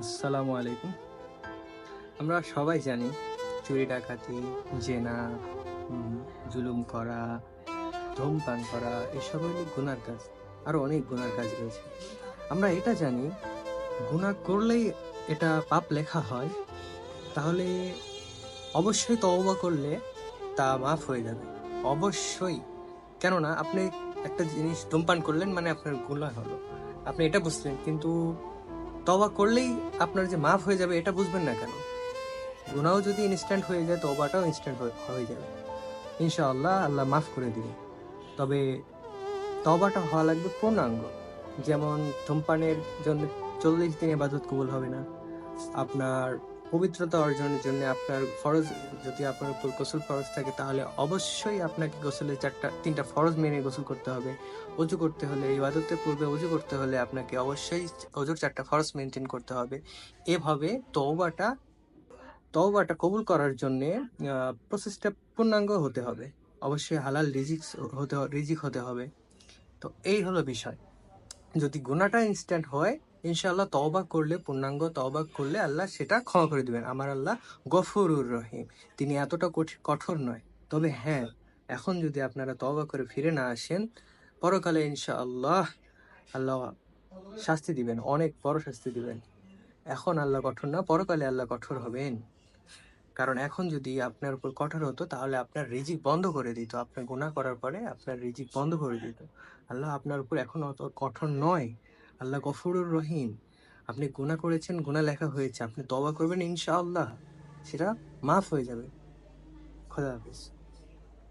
আসসালামু আলাইকুম। আমরা সবাই জানি চুরি ডাকাতি, জেনা, উম জুলুম করা, ধূমপান করা এসব হলো গুনার কাজ। আরো অনেক গুনার কাজ রয়েছে। আমরা এটা জানি গুনাহ করলেই এটা পাপ লেখা হয়। তাহলে অবশ্যই তওবা করলে তা মাফ হয়ে যাবে। অবশ্যই। কেননা আপনি একটা জিনিস ধূমপান করলেন মানে আপনার গুনাহ হলো। আপনি এটা বুঝলেন কিন্তু তওবা করলেই আপনার যে মাফ হয়ে যাবে এটা বুঝবেন না কেন? গুনাহও যদি ইনস্ট্যান্ট হয়ে যায় তওবাটাও ইনস্ট্যান্ট হয়ে যাবে। ইনশাআল্লাহ আল্লাহ মাফ করে দিবে। তবে তওবাটা হওয়া লাগবে পূর্ণাঙ্গ। যেমন ধূমপানের জন্য ৪০ দিন ইবাদত কবুল হবে না। আপনার পবিত্রতা অর্জনের জন্য আপনার ফরজ, যদি আপনার উপর গোসল ফরজ থাকে তাহলে অবশ্যই আপনাকে গোসলের ৩টা ফরজ মেনে গোসল করতে হবে। ওযু করতে হলে, ইবাদতের পূর্বে ওযু করতে হলে আপনাকে অবশ্যই ওযুর ৪টা ফরজ মেইনটেইন করতে হবে। এভাবে তওবাটা কবুল করার জন্যে প্রসেসটা পূর্ণাঙ্গ হতে হবে। অবশ্যই হালাল রিজিক হতে হবে। তো এই হলো বিষয়। যদি গুনাহটা ইনস্ট্যান্ট হয়, ইনশাআল্লাহ তওবা করলে, পূর্ণাঙ্গ তওবা করলে আল্লাহ সেটা ক্ষমা করে দিবেন। আমার আল্লাহ গফুরুর রহিম। তিনি এতটা কঠোর নয়। তবে হ্যাঁ, এখন যদি আপনারা তওবা করে ফিরে না আসেন, পরকালে ইনশাআল্লাহ আল্লাহ শাস্তি দিবেন, অনেক বড় শাস্তি দিবেন। এখন আল্লাহ কঠোর না, পরকালে আল্লাহ কঠোর হবেন। কারণ এখন যদি আপনার উপর কঠোর হতো তাহলে আপনার রিজিক বন্ধ করে দিত। আপনার গুনাহ করার পরে আপনার রিজিক বন্ধ করে দিত। আল্লাহ আপনার উপর এখন অত কঠোর নয়। আল্লাহ গফুরুর রহিম। আপনি গুনাহ করেছেন, গুনাহ লেখা হয়েছে। আপনি তওবা করবেন ইনশাআল্লাহ। সেটা মাফ হয়ে যাবে। খোদা হাফেজ।